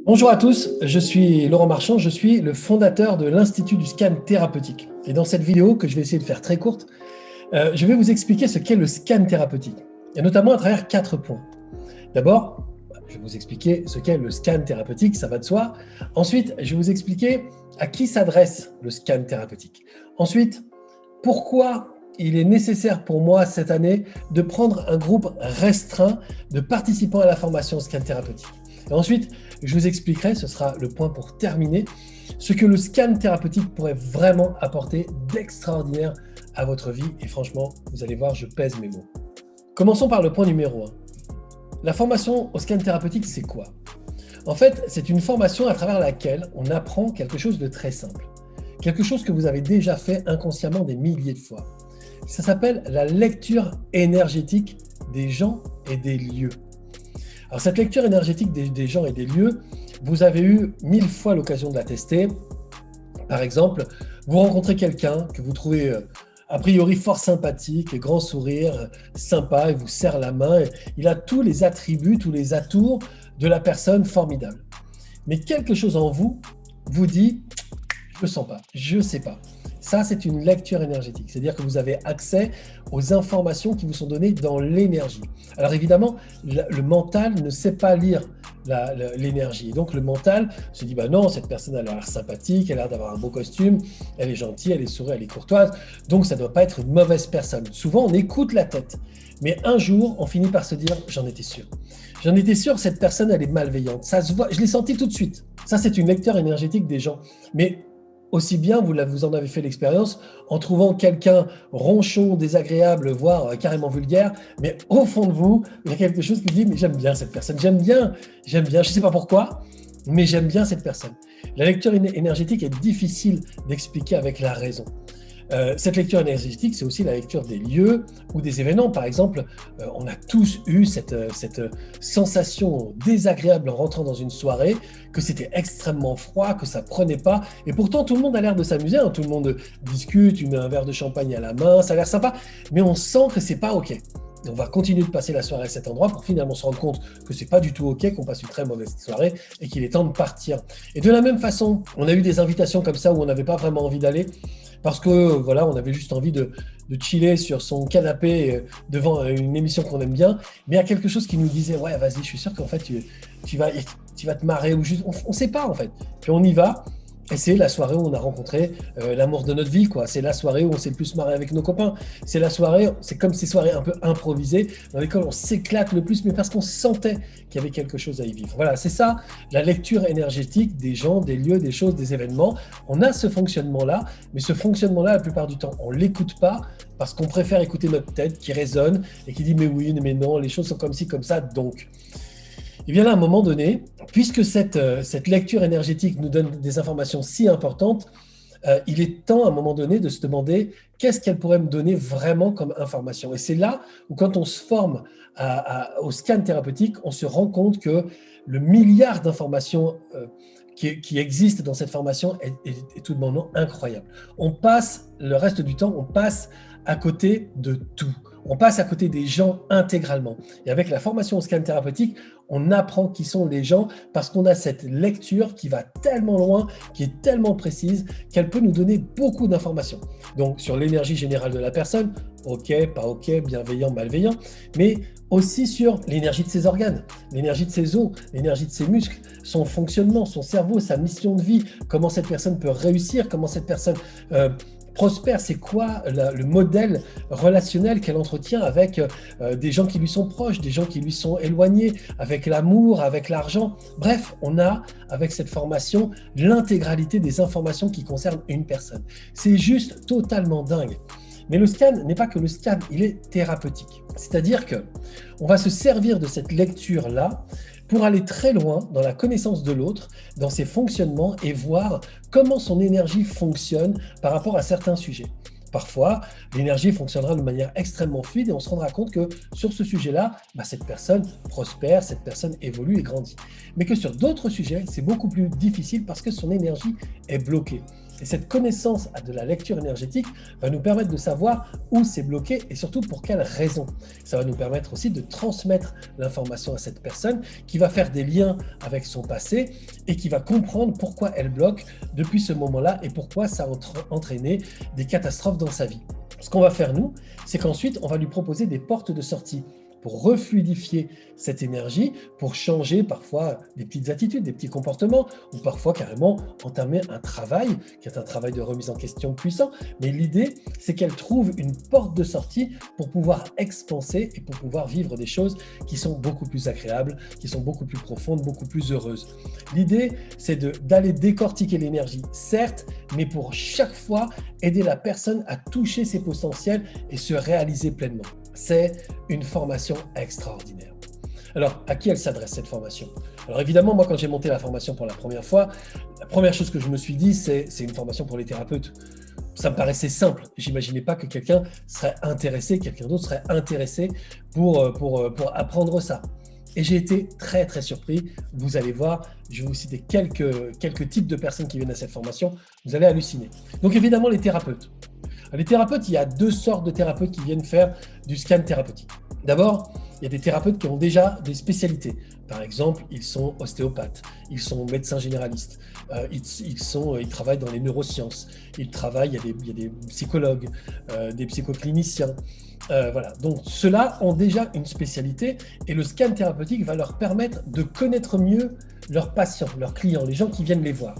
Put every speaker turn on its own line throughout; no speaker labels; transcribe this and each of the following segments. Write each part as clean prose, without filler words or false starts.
Bonjour à tous, je suis Laurent Marchand, je suis le fondateur de l'Institut du scan thérapeutique. Et dans cette vidéo, que je vais essayer de faire très courte, je vais vous expliquer ce qu'est le scan thérapeutique, et notamment à travers 4 points. D'abord, je vais vous expliquer ce qu'est le scan thérapeutique, ça va de soi. Ensuite, je vais vous expliquer à qui s'adresse le scan thérapeutique. Ensuite, pourquoi il est nécessaire pour moi cette année de prendre un groupe restreint de participants à la formation scan thérapeutique. Et ensuite, je vous expliquerai, ce sera le point pour terminer, ce que le scan thérapeutique pourrait vraiment apporter d'extraordinaire à votre vie. Et franchement, vous allez voir, je pèse mes mots. Commençons par le point numéro 1. La formation au scan thérapeutique, c'est quoi? En fait, c'est une formation à travers laquelle on apprend quelque chose de très simple. Quelque chose que vous avez déjà fait inconsciemment des milliers de fois. Ça s'appelle la lecture énergétique des gens et des lieux. Alors cette lecture énergétique des gens et des lieux, vous avez eu 1000 fois l'occasion de la tester. Par exemple, vous rencontrez quelqu'un que vous trouvez a priori fort sympathique, grand sourire, sympa, il vous serre la main, il a tous les attributs, tous les atours de la personne formidable. Mais quelque chose en vous vous dit « je ne le sens pas, je ne sais pas ». Ça, c'est une lecture énergétique, c'est-à-dire que vous avez accès aux informations qui vous sont données dans l'énergie. Alors évidemment, le mental ne sait pas lire l'énergie. Et donc le mental se dit, bah non, cette personne a l'air sympathique, elle a l'air d'avoir un beau costume, elle est gentille, elle est souriante, elle est courtoise, donc ça ne doit pas être une mauvaise personne. Souvent, on écoute la tête. Mais un jour, on finit par se dire, j'en étais sûr. J'en étais sûr, cette personne, elle est malveillante. Ça se voit, je l'ai senti tout de suite. Ça, c'est une lecture énergétique des gens. Mais aussi bien, vous en avez fait l'expérience, en trouvant quelqu'un ronchon, désagréable, voire carrément vulgaire, mais au fond de vous, il y a quelque chose qui dit, mais j'aime bien cette personne, j'aime bien, je ne sais pas pourquoi, mais j'aime bien cette personne. La lecture énergétique est difficile d'expliquer avec la raison. Cette lecture énergétique, c'est aussi la lecture des lieux ou des événements. Par exemple, on a tous eu cette sensation désagréable en rentrant dans une soirée, que c'était extrêmement froid, que ça prenait pas. Et pourtant, tout le monde a l'air de s'amuser. Tout le monde discute, un verre de champagne à la main, ça a l'air sympa. Mais on sent que c'est pas OK. On va continuer de passer la soirée à cet endroit pour finalement se rendre compte que c'est pas du tout OK, qu'on passe une très mauvaise soirée et qu'il est temps de partir. Et de la même façon, on a eu des invitations comme ça où on n'avait pas vraiment envie d'aller parce que voilà, on avait juste envie de chiller sur son canapé devant une émission qu'on aime bien, mais il y a quelque chose qui nous disait ouais, vas-y, je suis sûr qu'en fait tu vas te marrer ou juste on sait pas en fait. Puis on y va. Et c'est la soirée où on a rencontré l'amour de notre vie, quoi. C'est la soirée où on s'est le plus marré avec nos copains. C'est la soirée, c'est comme ces soirées un peu improvisées dans lesquelles on s'éclate le plus, mais parce qu'on sentait qu'il y avait quelque chose à y vivre. Voilà, c'est ça, la lecture énergétique des gens, des lieux, des choses, des événements. On a ce fonctionnement-là, mais ce fonctionnement-là, la plupart du temps, on ne l'écoute pas parce qu'on préfère écouter notre tête qui résonne et qui dit mais oui, mais non, les choses sont comme ci, comme ça, donc. Et bien là, à un moment donné, puisque cette lecture énergétique nous donne des informations si importantes, il est temps à un moment donné de se demander qu'est-ce qu'elle pourrait me donner vraiment comme information. Et c'est là où quand on se forme au scan thérapeutique, on se rend compte que le milliard d'informations qui existent dans cette formation est tout bonnement incroyable. On passe, le reste du temps, on passe à côté de tout. On passe à côté des gens intégralement. Et avec la formation au scan thérapeutique, on apprend qui sont les gens parce qu'on a cette lecture qui va tellement loin, qui est tellement précise, qu'elle peut nous donner beaucoup d'informations. Donc sur l'énergie générale de la personne, OK, pas OK, bienveillant, malveillant, mais aussi sur l'énergie de ses organes, l'énergie de ses os, l'énergie de ses muscles, son fonctionnement, son cerveau, sa mission de vie, comment cette personne peut réussir, comment cette personne prospère, c'est quoi le modèle relationnel qu'elle entretient avec des gens qui lui sont proches, des gens qui lui sont éloignés, avec l'amour, avec l'argent. Bref, on a, avec cette formation, l'intégralité des informations qui concernent une personne. C'est juste totalement dingue. Mais le scan n'est pas que le scan, il est thérapeutique. C'est-à-dire qu'on va se servir de cette lecture-là pour aller très loin dans la connaissance de l'autre, dans ses fonctionnements et voir comment son énergie fonctionne par rapport à certains sujets. Parfois, l'énergie fonctionnera de manière extrêmement fluide et on se rendra compte que sur ce sujet-là, cette personne prospère, cette personne évolue et grandit. Mais que sur d'autres sujets, c'est beaucoup plus difficile parce que son énergie est bloquée. Et cette connaissance de la lecture énergétique va nous permettre de savoir où c'est bloqué et surtout pour quelles raisons. Ça va nous permettre aussi de transmettre l'information à cette personne qui va faire des liens avec son passé et qui va comprendre pourquoi elle bloque depuis ce moment-là et pourquoi ça a entraîné des catastrophes dans sa vie. Ce qu'on va faire nous, c'est qu'ensuite on va lui proposer des portes de sortie pour refluidifier cette énergie, pour changer parfois des petites attitudes, des petits comportements, ou parfois carrément entamer un travail, qui est un travail de remise en question puissant. Mais l'idée, c'est qu'elle trouve une porte de sortie pour pouvoir expanser et pour pouvoir vivre des choses qui sont beaucoup plus agréables, qui sont beaucoup plus profondes, beaucoup plus heureuses. L'idée, c'est d'aller décortiquer l'énergie, certes, mais pour chaque fois, aider la personne à toucher ses potentiels et se réaliser pleinement. C'est une formation extraordinaire. Alors, à qui elle s'adresse cette formation? Alors évidemment, moi quand j'ai monté la formation pour la première fois, la première chose que je me suis dit, c'est une formation pour les thérapeutes. Ça me paraissait simple. J'imaginais pas que quelqu'un serait intéressé, quelqu'un d'autre serait intéressé pour apprendre ça. Et j'ai été très très surpris. Vous allez voir, je vais vous citer quelques types de personnes qui viennent à cette formation. Vous allez halluciner. Donc évidemment, les thérapeutes. Les thérapeutes, il y a deux sortes de thérapeutes qui viennent faire du scan thérapeutique. D'abord, il y a des thérapeutes qui ont déjà des spécialités. Par exemple, ils sont ostéopathes, ils sont médecins généralistes, ils travaillent dans les neurosciences, il y a des psychologues, des psychocliniciens. Voilà. Donc, ceux-là ont déjà une spécialité et le scan thérapeutique va leur permettre de connaître mieux leurs patients, leurs clients, les gens qui viennent les voir.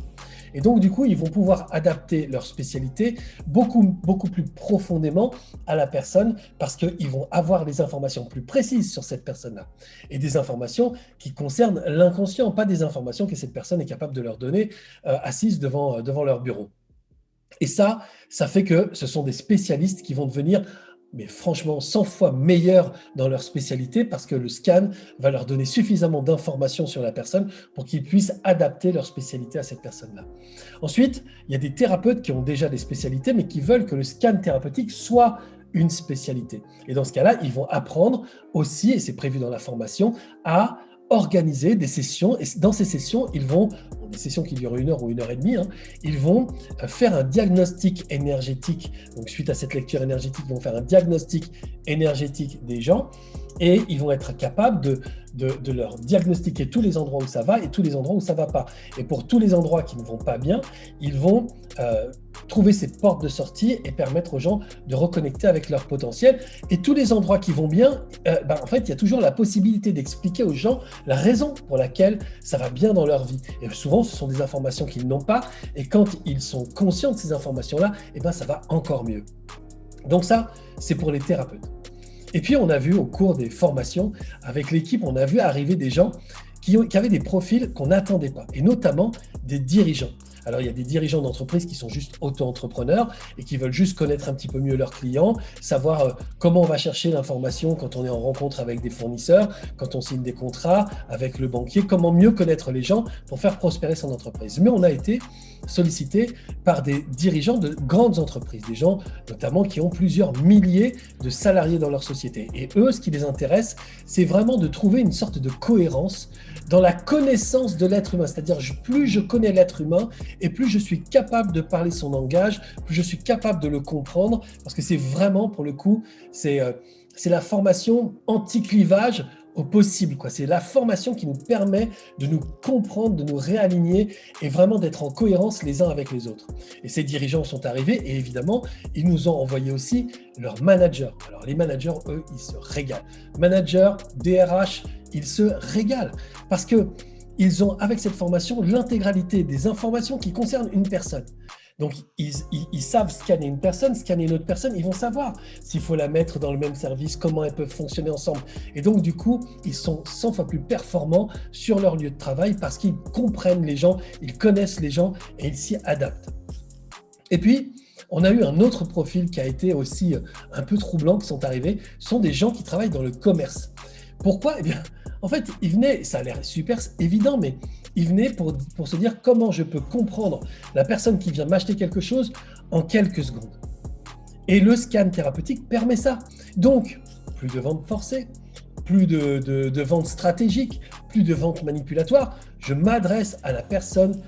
Et donc, du coup, ils vont pouvoir adapter leur spécialité beaucoup plus profondément à la personne parce qu'ils vont avoir des informations plus précises sur cette personne-là et des informations qui concernent l'inconscient, pas des informations que cette personne est capable de leur donner assise devant leur bureau. Et ça fait que ce sont des spécialistes qui vont devenir mais franchement 100 fois meilleurs dans leur spécialité parce que le scan va leur donner suffisamment d'informations sur la personne pour qu'ils puissent adapter leur spécialité à cette personne-là. Ensuite, il y a des thérapeutes qui ont déjà des spécialités mais qui veulent que le scan thérapeutique soit une spécialité. Et dans ce cas-là, ils vont apprendre aussi, et c'est prévu dans la formation, à organiser des sessions. Et dans ces sessions, ils vont, des sessions qui durent 1 heure ou 1 heure et demie, ils vont faire un diagnostic énergétique. Donc, suite à cette lecture énergétique, ils vont faire un diagnostic énergétique des gens et ils vont être capables de leur diagnostiquer tous les endroits où ça va et tous les endroits où ça ne va pas. Et pour tous les endroits qui ne vont pas bien, ils vont trouver ces portes de sortie et permettre aux gens de reconnecter avec leur potentiel. Et tous les endroits qui vont bien, en fait, il y a toujours la possibilité d'expliquer aux gens la raison pour laquelle ça va bien dans leur vie. Et souvent, ce sont des informations qu'ils n'ont pas. Et quand ils sont conscients de ces informations-là, ça va encore mieux. Donc ça, c'est pour les thérapeutes. Et puis, on a vu au cours des formations, avec l'équipe, on a vu arriver des gens qui avaient des profils qu'on n'attendait pas, et notamment des dirigeants. Alors, il y a des dirigeants d'entreprise qui sont juste auto-entrepreneurs et qui veulent juste connaître un petit peu mieux leurs clients, savoir comment on va chercher l'information quand on est en rencontre avec des fournisseurs, quand on signe des contrats avec le banquier, comment mieux connaître les gens pour faire prospérer son entreprise. Mais on a été sollicité par des dirigeants de grandes entreprises, des gens notamment qui ont plusieurs milliers de salariés dans leur société. Et eux, ce qui les intéresse, c'est vraiment de trouver une sorte de cohérence dans la connaissance de l'être humain. C'est-à-dire, plus je connais l'être humain et plus je suis capable de parler son langage, plus je suis capable de le comprendre, parce que c'est vraiment, pour le coup, c'est la formation anti-clivage au possible, quoi. C'est la formation qui nous permet de nous comprendre, de nous réaligner et vraiment d'être en cohérence les uns avec les autres. Et ces dirigeants sont arrivés et évidemment, ils nous ont envoyé aussi leurs managers. Alors les managers, eux, ils se régalent. Managers, DRH, ils se régalent parce que ils ont, avec cette formation, l'intégralité des informations qui concernent une personne. Donc, ils savent scanner une personne, scanner une autre personne, ils vont savoir s'il faut la mettre dans le même service, comment elles peuvent fonctionner ensemble. Et donc, du coup, ils sont 100 fois plus performants sur leur lieu de travail parce qu'ils comprennent les gens, ils connaissent les gens et ils s'y adaptent. Et puis, on a eu un autre profil qui a été aussi un peu troublant qui sont arrivés, ce sont des gens qui travaillent dans le commerce. Pourquoi ? Eh bien, en fait, ils venaient, ça a l'air super évident, mais ils venaient pour se dire comment je peux comprendre la personne qui vient m'acheter quelque chose en quelques secondes. Et le scan thérapeutique permet ça. Donc, plus de vente forcée, plus de vente stratégique, plus de vente manipulatoire. Je m'adresse à la personne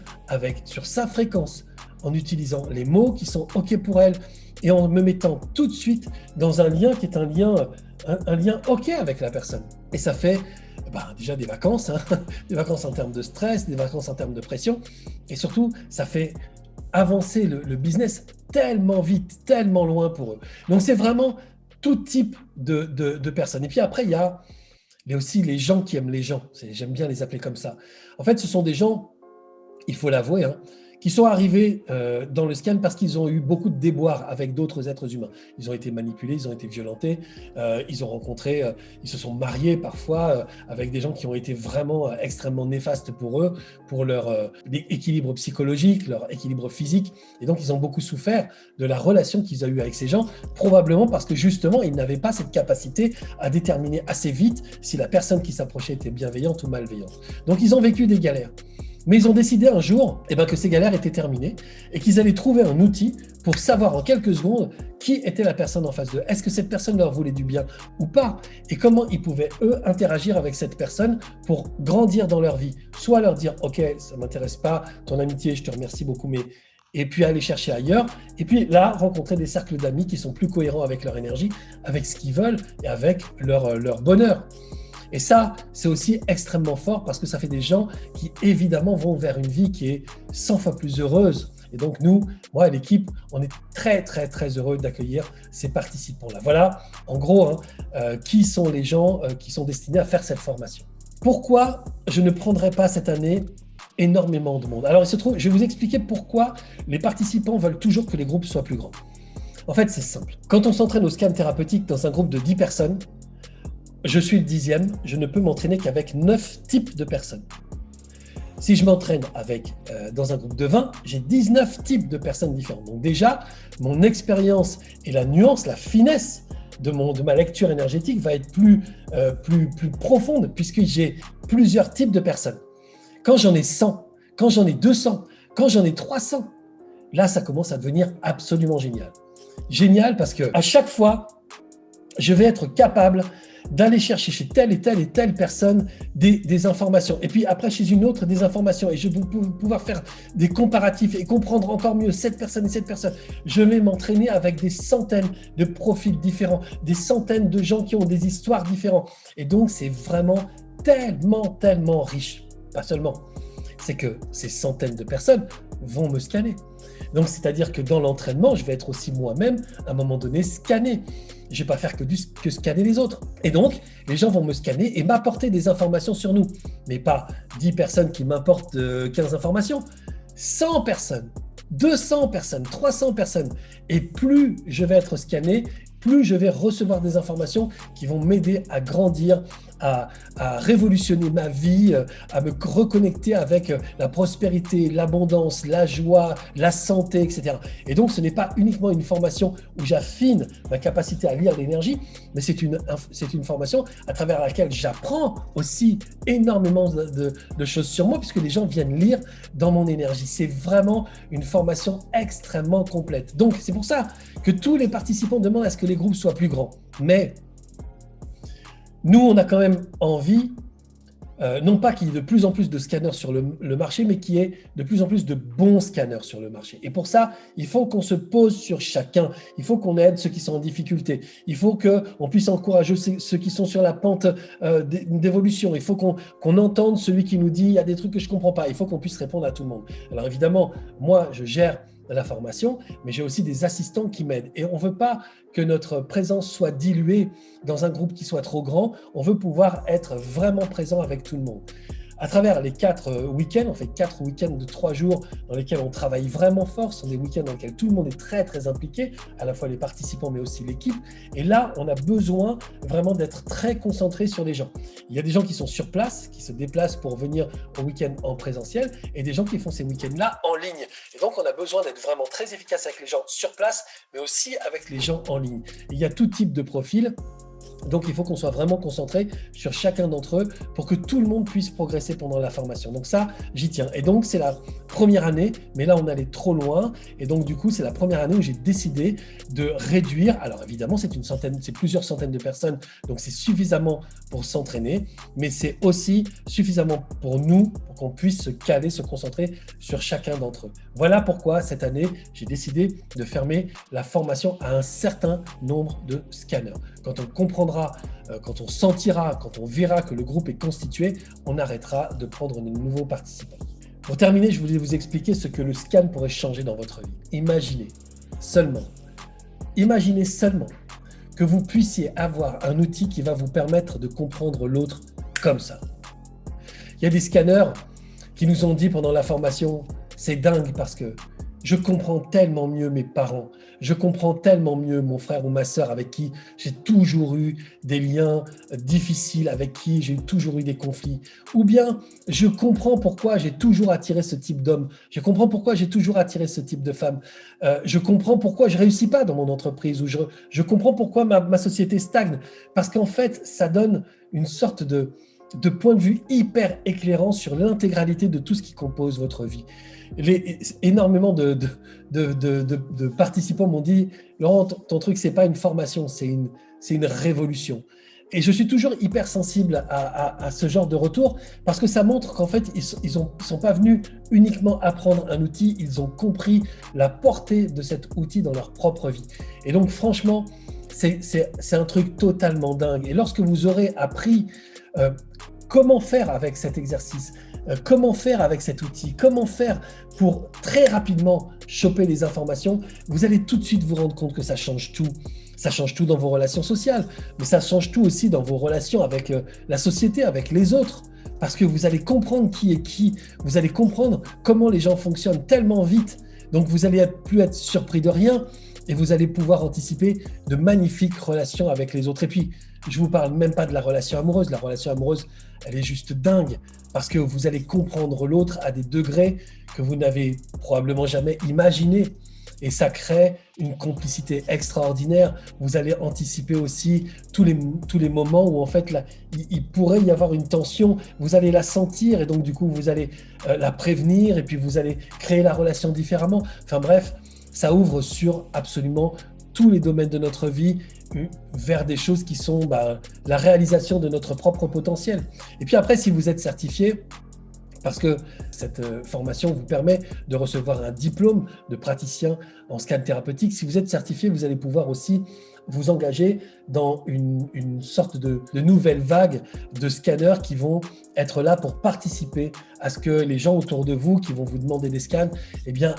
sur sa fréquence, en utilisant les mots qui sont OK pour elle et en me mettant tout de suite dans un lien qui est un lien OK avec la personne. Et ça fait déjà des vacances, hein, des vacances en termes de stress, des vacances en termes de pression. Et surtout, ça fait avancer le business tellement vite, tellement loin pour eux. Donc, c'est vraiment tout type de personnes. Et puis après, il y a aussi les gens qui aiment les gens. J'aime bien les appeler comme ça. En fait, ce sont des gens, il faut l'avouer, hein, qui sont arrivés dans le scan parce qu'ils ont eu beaucoup de déboires avec d'autres êtres humains. Ils ont été manipulés, ils ont été violentés, ils ont rencontré, ils se sont mariés parfois avec des gens qui ont été vraiment extrêmement néfastes pour eux, pour leur équilibre psychologique, leur équilibre physique. Et donc, ils ont beaucoup souffert de la relation qu'ils ont eue avec ces gens, probablement parce que justement, ils n'avaient pas cette capacité à déterminer assez vite si la personne qui s'approchait était bienveillante ou malveillante. Donc, ils ont vécu des galères. Mais ils ont décidé un jour que ces galères étaient terminées et qu'ils allaient trouver un outil pour savoir en quelques secondes qui était la personne en face d'eux. Est-ce que cette personne leur voulait du bien ou pas? Et comment ils pouvaient, eux, interagir avec cette personne pour grandir dans leur vie. Soit leur dire « Ok, ça ne m'intéresse pas, ton amitié, je te remercie beaucoup, mais… » et puis aller chercher ailleurs. Et puis là, rencontrer des cercles d'amis qui sont plus cohérents avec leur énergie, avec ce qu'ils veulent et avec leur bonheur. Et ça, c'est aussi extrêmement fort parce que ça fait des gens qui, évidemment, vont vers une vie qui est 100 fois plus heureuse. Et donc, nous, moi et l'équipe, on est très, très, très heureux d'accueillir ces participants-là. Voilà, en gros, qui sont les gens qui sont destinés à faire cette formation. Pourquoi je ne prendrai pas cette année énormément de monde? Alors, il se trouve, je vais vous expliquer pourquoi les participants veulent toujours que les groupes soient plus grands. En fait, c'est simple. Quand on s'entraîne au scan thérapeutique dans un groupe de 10 personnes, je suis le 10e, je ne peux m'entraîner qu'avec 9 types de personnes. Si je m'entraîne dans un groupe de 20, j'ai 19 types de personnes différentes. Donc déjà, mon expérience et la nuance, la finesse de ma lecture énergétique va être plus profonde puisque j'ai plusieurs types de personnes. Quand j'en ai 100, quand j'en ai 200, quand j'en ai 300, là, ça commence à devenir absolument génial. Génial parce qu'à chaque fois, je vais être capable d'aller chercher chez telle et telle et telle personne des informations. Et puis après, chez une autre, des informations. Et je vais pouvoir faire des comparatifs et comprendre encore mieux cette personne et cette personne. Je vais m'entraîner avec des centaines de profils différents, des centaines de gens qui ont des histoires différentes. Et donc, c'est vraiment tellement, tellement riche. Pas seulement. C'est que ces centaines de personnes vont me scanner. Donc, c'est-à-dire que dans l'entraînement, je vais être aussi moi-même, à un moment donné, scanné. Je ne vais pas faire que scanner les autres. Et donc, les gens vont me scanner et m'apporter des informations sur nous. Mais pas 10 personnes qui m'apportent 15 informations. 100 personnes, 200 personnes, 300 personnes. Et plus je vais être scanné, plus je vais recevoir des informations qui vont m'aider à grandir, à révolutionner ma vie, à me reconnecter avec la prospérité, l'abondance, la joie, la santé, etc. Et donc, ce n'est pas uniquement une formation où j'affine ma capacité à lire l'énergie, mais c'est une formation à travers laquelle j'apprends aussi énormément de choses sur moi, puisque les gens viennent lire dans mon énergie. C'est vraiment une formation extrêmement complète. Donc, c'est pour ça que tous les participants demandent à ce que les groupes soient plus grands. Mais nous, on a quand même envie, non pas qu'il y ait de plus en plus de scanners sur le marché, mais qu'il y ait de plus en plus de bons scanners sur le marché. Et pour ça, il faut qu'on se pose sur chacun. Il faut qu'on aide ceux qui sont en difficulté. Il faut qu'on puisse encourager ceux qui sont sur la pente d'évolution. Il faut qu'on entende celui qui nous dit « il y a des trucs que je ne comprends pas ». Il faut qu'on puisse répondre à tout le monde. Alors évidemment, moi, je gère la formation, mais j'ai aussi des assistants qui m'aident. Et on ne veut pas que notre présence soit diluée dans un groupe qui soit trop grand. On veut pouvoir être vraiment présent avec tout le monde. À travers les 4 week-ends, on fait 4 week-ends de 3 jours dans lesquels on travaille vraiment fort. Ce sont des week-ends dans lesquels tout le monde est très, très impliqué, à la fois les participants, mais aussi l'équipe. Et là, on a besoin vraiment d'être très concentré sur les gens. Il y a des gens qui sont sur place, qui se déplacent pour venir au week-end en présentiel, et des gens qui font ces week-ends-là en ligne. Et donc, on a besoin d'être vraiment très efficace avec les gens sur place, mais aussi avec les gens en ligne. Et il y a tout type de profil. Donc, il faut qu'on soit vraiment concentré sur chacun d'entre eux pour que tout le monde puisse progresser pendant la formation. Donc ça, j'y tiens. Et donc, c'est la première année, mais là, on allait trop loin. Et donc, du coup, c'est la première année où j'ai décidé de réduire. Alors, évidemment, c'est plusieurs centaines de personnes, donc c'est suffisamment pour s'entraîner, mais c'est aussi suffisamment pour nous, pour qu'on puisse se caler, se concentrer sur chacun d'entre eux. Voilà pourquoi, cette année, j'ai décidé de fermer la formation à un certain nombre de scanners. Quand on comprendra, quand on sentira, quand on verra que le groupe est constitué, on arrêtera de prendre de nouveaux participants. Pour terminer, je voulais vous expliquer ce que le scan pourrait changer dans votre vie. Imaginez seulement que vous puissiez avoir un outil qui va vous permettre de comprendre l'autre comme ça. Il y a des scanners qui nous ont dit pendant la formation, c'est dingue parce que je comprends tellement mieux mes parents, je comprends tellement mieux mon frère ou ma sœur avec qui j'ai toujours eu des liens difficiles, avec qui j'ai toujours eu des conflits. Ou bien, je comprends pourquoi j'ai toujours attiré ce type d'homme, je comprends pourquoi j'ai toujours attiré ce type de femme, je comprends pourquoi je ne réussis pas dans mon entreprise, ou je comprends pourquoi ma société stagne. Parce qu'en fait, ça donne une sorte de point de vue hyper éclairant sur l'intégralité de tout ce qui compose votre vie. Énormément de participants m'ont dit « Laurent, ton truc, ce n'est pas une formation, c'est une révolution ». Et je suis toujours hyper sensible à ce genre de retour parce que ça montre qu'en fait, ils sont pas venus uniquement apprendre un outil, ils ont compris la portée de cet outil dans leur propre vie. Et donc, franchement, c'est un truc totalement dingue. Et lorsque vous aurez appris comment faire avec cet exercice, comment faire avec cet outil, comment faire pour très rapidement choper les informations, vous allez tout de suite vous rendre compte que ça change tout. Ça change tout dans vos relations sociales, mais ça change tout aussi dans vos relations avec la société, avec les autres. Parce que vous allez comprendre qui est qui, vous allez comprendre comment les gens fonctionnent tellement vite. Donc vous n'allez plus être surpris de rien et vous allez pouvoir anticiper de magnifiques relations avec les autres. Et puis, je ne vous parle même pas de la relation amoureuse. La relation amoureuse, elle est juste dingue parce que vous allez comprendre l'autre à des degrés que vous n'avez probablement jamais imaginés. Et ça crée une complicité extraordinaire. Vous allez anticiper aussi tous les moments où en fait là, il pourrait y avoir une tension. Vous allez la sentir et donc du coup vous allez la prévenir et puis vous allez créer la relation différemment. Enfin bref, ça ouvre sur absolument tous les domaines de notre vie vers des choses qui sont la réalisation de notre propre potentiel. Et puis après, si vous êtes certifié, parce que cette formation vous permet de recevoir un diplôme de praticien en scan thérapeutique. Si vous êtes certifié, vous allez pouvoir aussi vous engager dans une sorte de nouvelle vague de scanners qui vont être là pour participer à ce que les gens autour de vous qui vont vous demander des scans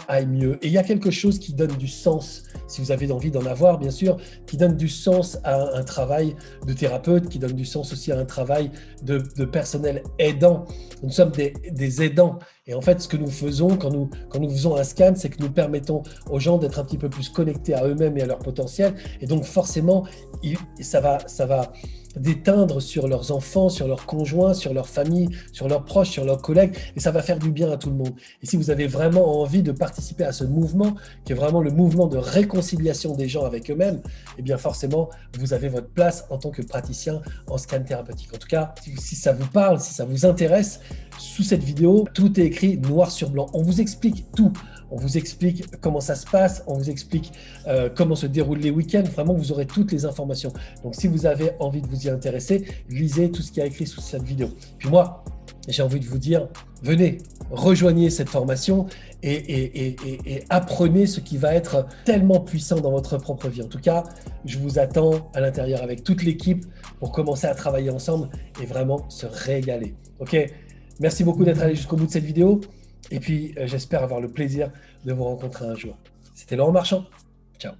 aillent mieux. Et il y a quelque chose qui donne du sens, si vous avez envie d'en avoir bien sûr, qui donne du sens à un travail de thérapeute, qui donne du sens aussi à un travail de personnel aidant. Nous sommes des aidants. Et en fait, ce que nous faisons quand nous faisons un scan, c'est que nous permettons aux gens d'être un petit peu plus connectés à eux-mêmes et à leur potentiel. Et donc forcément, ça va déteindre sur leurs enfants, sur leurs conjoints, sur leur famille, sur leurs proches, sur leurs collègues, et ça va faire du bien à tout le monde. Et si vous avez vraiment envie de participer à ce mouvement, qui est vraiment le mouvement de réconciliation des gens avec eux-mêmes, eh bien forcément, vous avez votre place en tant que praticien en scan thérapeutique. En tout cas, si ça vous parle, si ça vous intéresse, sous cette vidéo, tout est écrit noir sur blanc. On vous explique tout. On vous explique comment ça se passe, on vous explique comment se déroulent les week-ends. Vraiment, vous aurez toutes les informations. Donc, si vous avez envie de vous y intéresser, lisez tout ce qui est écrit sous cette vidéo. Puis moi, j'ai envie de vous dire, venez, rejoignez cette formation et apprenez ce qui va être tellement puissant dans votre propre vie. En tout cas, je vous attends à l'intérieur avec toute l'équipe pour commencer à travailler ensemble et vraiment se régaler. OK ? Merci beaucoup d'être allé jusqu'au bout de cette vidéo. Et puis, j'espère avoir le plaisir de vous rencontrer un jour. C'était Laurent Marchand. Ciao.